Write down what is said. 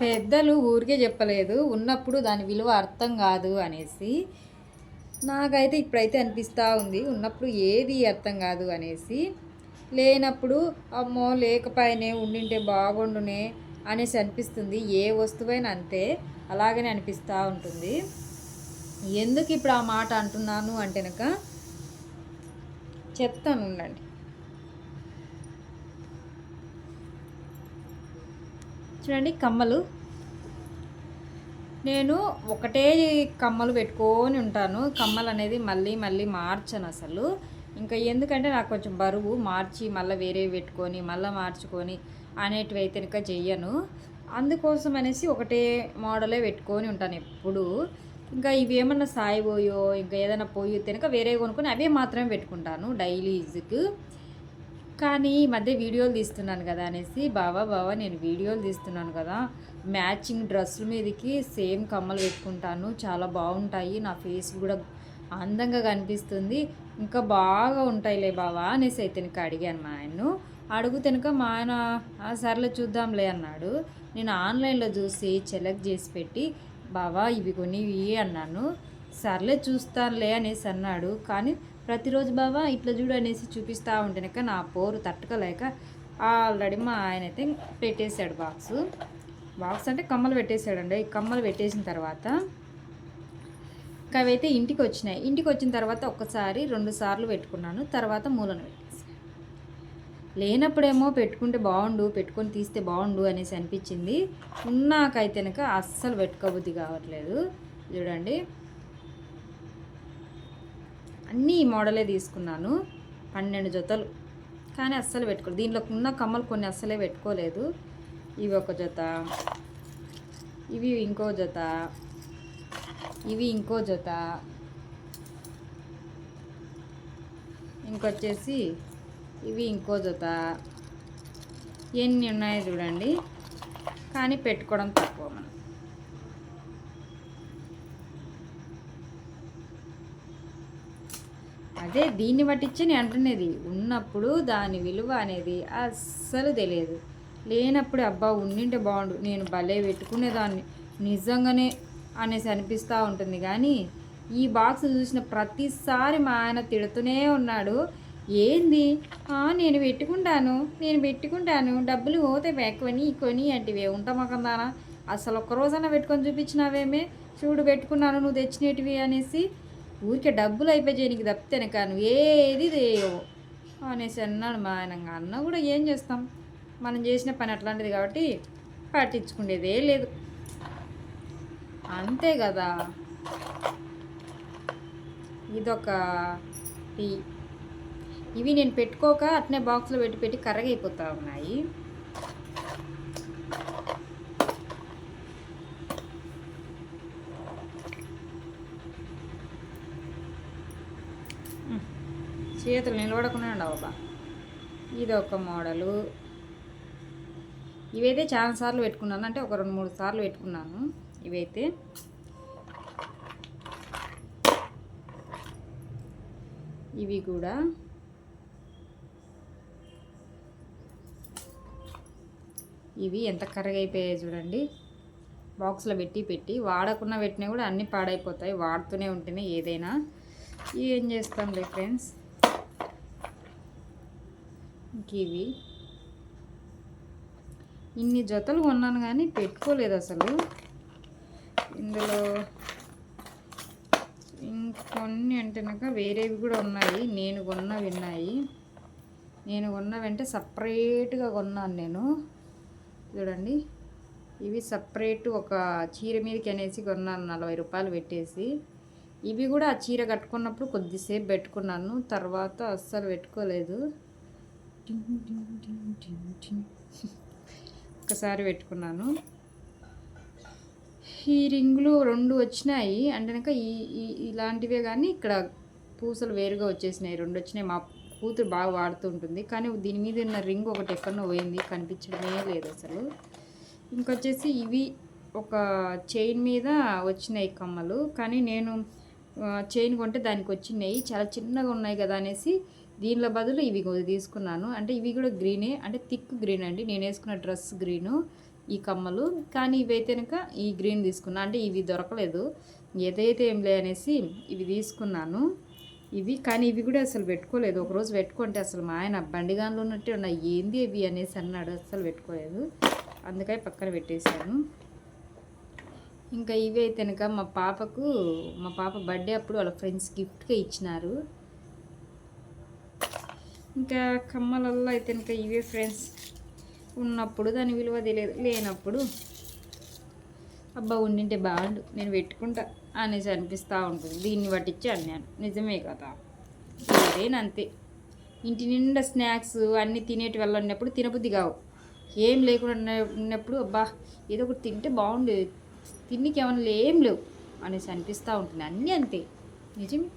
పెద్దలు ఊరికే చెప్పలేదు, ఉన్నప్పుడు దాని విలువ అర్థం కాదు అనేసి. నాకైతే ఇప్పుడైతే అనిపిస్తూ ఉంది, ఉన్నప్పుడు ఏది అర్థం కాదు అనేసి. లేనప్పుడు అమ్మో లేకపోయినే ఉండింటే బాగుండునే అనేసి అనిపిస్తుంది. ఏ వస్తువైనా అంతే, అలాగనే అనిపిస్తూ ఉంటుంది. ఎందుకు ఇప్పుడు ఆ మాట అంటున్నాను అంటే కనుక చెప్తాను, ఉండండి. చూడండి కమ్మలు, నేను ఒకటే కమ్మలు పెట్టుకొని ఉంటాను. కమ్మలు అనేది మళ్ళీ మళ్ళీ మార్చను అసలు. ఇంకా ఎందుకంటే నాకు కొంచెం బరువు, మార్చి మళ్ళీ వేరే పెట్టుకొని మళ్ళీ మార్చుకొని అనేటివి అయితే ఇంకా చెయ్యను. అందుకోసం అనేసి ఒకటే మోడలే పెట్టుకొని ఉంటాను ఎప్పుడు. ఇంకా ఇవి ఏమన్నా సాయిపోయో ఇంకా ఏదైనా పోయి తినక వేరే కొనుక్కొని అవే మాత్రమే పెట్టుకుంటాను డైలీ యూజ్కి. కానీ ఈ మధ్య వీడియోలు తీస్తున్నాను కదా అనేసి, బావా నేను వీడియోలు తీస్తున్నాను కదా, మ్యాచింగ్ డ్రెస్సుల మీదకి సేమ్ కమ్మలు పెట్టుకుంటాను, చాలా బాగుంటాయి, నా ఫేస్ కూడా అందంగా కనిపిస్తుంది, ఇంకా బాగా ఉంటాయిలే బావా అనేసి అయితే ఇంకా అడిగాను మా ఆయన్ను. అడుగుతనక మా ఆయన సర్లే చూద్దాంలే అన్నాడు. నేను ఆన్లైన్లో చూసి సెలెక్ట్ చేసి పెట్టి, బావా ఇవి కొనివి అన్నాను. సర్లే చూస్తానులే అనేసి అన్నాడు. కానీ ప్రతిరోజు బావా ఇట్లా చూడు అనేసి చూపిస్తూ ఉంటేనక నా పోరు తట్టుకోలేక ఆల్రెడీ మా ఆయన అయితే పెట్టేశాడు బాక్స్ అంటే కమ్మలు పెట్టేశాడండి. ఈ కమ్మలు పెట్టేసిన తర్వాత అవైతే ఇంటికి వచ్చినాయి. ఇంటికి వచ్చిన తర్వాత ఒక్కసారి 2 సార్లు పెట్టుకున్నాను, తర్వాత మూలన పెట్టేసాను. లేనప్పుడేమో పెట్టుకుంటే బాగుండు, పెట్టుకొని తీస్తే బాగుండు అనేసి అనిపించింది. ఉన్నాకైతేనక అస్సలు పెట్టుకోబుద్ధి కావట్లేదు. చూడండి అన్నీ ఈ మోడలే తీసుకున్నాను, 12 జతలు, కానీ అస్సలు పెట్టుకోలేదు. దీంట్లో ఉన్న కమ్మలు కొన్ని అస్సలే పెట్టుకోలేదు. ఇవి ఒక జత, ఇవి ఇంకో జత, ఇవి ఇంకో జత, ఇంకొచ్చేసి ఇవి ఇంకో జత. ఎన్ని ఉన్నాయో చూడండి, కానీ పెట్టుకోవడం తక్కువ మనం. అదే దీన్ని బట్టించి నేను అంటున్నది, ఉన్నప్పుడు దాని విలువ అనేది అస్సలు తెలియదు, లేనప్పుడు అబ్బా ఉండింటే బాగుండు, నేను భలే పెట్టుకునేదాన్ని నిజంగానే అనేసి అనిపిస్తూ ఉంటుంది. కానీ ఈ బాక్స్ చూసిన ప్రతిసారి మా ఆయన తిడుతూనే ఉన్నాడు, ఏంది నేను పెట్టుకుంటాను డబ్బులు పోతే కొని కొని అంటివే ఉంటామకందానా, అసలు ఒక్కరోజైనా పెట్టుకొని చూపించినావేమే, చూడు పెట్టుకున్నాను నువ్వు తెచ్చినటివి అనేసి, ఊరికే డబ్బులు అయిపోయి నీకు తప్పితేనే కాను ఏది దేయవు అనేసి అన్నాడు మా ఆయన. అన్న కూడా ఏం చేస్తాం, మనం చేసిన పని అట్లాంటిది కాబట్టి పట్టించుకునేదే లేదు, అంతే కదా. ఇదొక టీ. ఇవి నేను పెట్టుకోక అట్నే బాక్స్లో పెట్టి కర్రగైపోతూ ఉన్నాయి. చేతులు నిలబడకుండా ఉండవబ్బా. ఇది ఒక మోడలు. ఇవైతే చాలాసార్లు పెట్టుకున్నాను, అంటే ఒక 2-3 సార్లు పెట్టుకున్నాను ఇవైతే. ఇవి కూడా ఇవి ఎంత కర్రగైపోయాయి చూడండి, బాక్స్లో పెట్టి వాడకుండా పెట్టినా కూడా అన్నీ పాడైపోతాయి, వాడుతూనే ఉంటేనే ఏదైనా. ఏం చేస్తాంలే ఫ్రెండ్స్. ఇవి ఇన్ని జతలు కొన్నాను కానీ పెట్టుకోలేదు అసలు. ఇందులో ఇంకొన్ని అంటేనాక వేరేవి కూడా ఉన్నాయి, నేను కొన్నవంటే సపరేట్గా కొన్నాను నేను. చూడండి ఇవి సపరేట్ ఒక చీర మీదకి అనేసి కొన్నాను 40 రూపాయలు పెట్టేసి. ఇవి కూడా ఆ చీర కట్టుకున్నప్పుడు కొద్దిసేపు పెట్టుకున్నాను, తర్వాత అస్సలు పెట్టుకోలేదు. ఒకసారి పెట్టుకున్నాను. ఈ రింగులు 2 వచ్చినాయి అంటే ఇలాంటివే, కానీ ఇక్కడ పూసలు వేరుగా వచ్చేసినాయి, 2 వచ్చినాయి. మా కూతురు బాగా వాడుతూ ఉంటుంది, కానీ దీని మీద ఉన్న రింగ్ ఒకటి ఎక్కడో పోయింది, కనిపించడమే లేదు అసలు. ఇంకొచ్చేసి ఇవి ఒక చైన్ మీద వచ్చినాయి కమ్మలు, కానీ నేను చైన్ కొంటే దానికి వచ్చినాయి, చాలా చిన్నగా ఉన్నాయి కదా అనేసి దీనిలో బదులు ఇవి తీసుకున్నాను. అంటే ఇవి కూడా గ్రీనే, అంటే థిక్ గ్రీన్ అండి, నేను వేసుకున్న డ్రెస్ గ్రీను. ఈ కమ్మలు. కానీ ఇవైతే కనుక ఈ గ్రీన్ తీసుకున్నా, అంటే ఇవి దొరకలేదు, ఏదైతే ఏం లే అనేసి ఇవి తీసుకున్నాను. ఇవి కానీ ఇవి కూడా అసలు పెట్టుకోలేదు. ఒకరోజు పెట్టుకుంటే అసలు మా ఆయన బండిగాన్లో ఉన్నట్టే ఉన్నాయి, ఏంది ఇవి అనేసి అన్నాడు, అసలు పెట్టుకోలేదు, అందుకని పక్కన పెట్టేశాను. ఇంకా ఇవి అయితే కనుక మా పాప బర్త్డే అప్పుడు వాళ్ళ ఫ్రెండ్స్ గిఫ్ట్గా ఇచ్చినారు. ఇంకా కమ్మలల్లో అయితే కనుక ఇవే ఫ్రెండ్స్. ఉన్నప్పుడు దాని విలువ తెలియదు, లేనప్పుడు అబ్బా ఉండింటే బాగుండు నేను పెట్టుకుంటా అనేసి అనిపిస్తూ ఉంటుంది. దీన్ని పట్టించి అన్నాను, నిజమే కదా, అంతే. ఇంటి నిండా స్నాక్స్ అన్నీ తినేటి వల్ల ఉన్నప్పుడు తినబుద్ధి కావు, ఏం లేకుండా ఉన్నప్పుడు అబ్బా ఏదో ఒకటి తింటే బాగుండేది, తిన్నికి ఏమన్నా ఏం లేవు అనేసి అనిపిస్తూ ఉంటుంది. అన్నీ అంతే, నిజమే.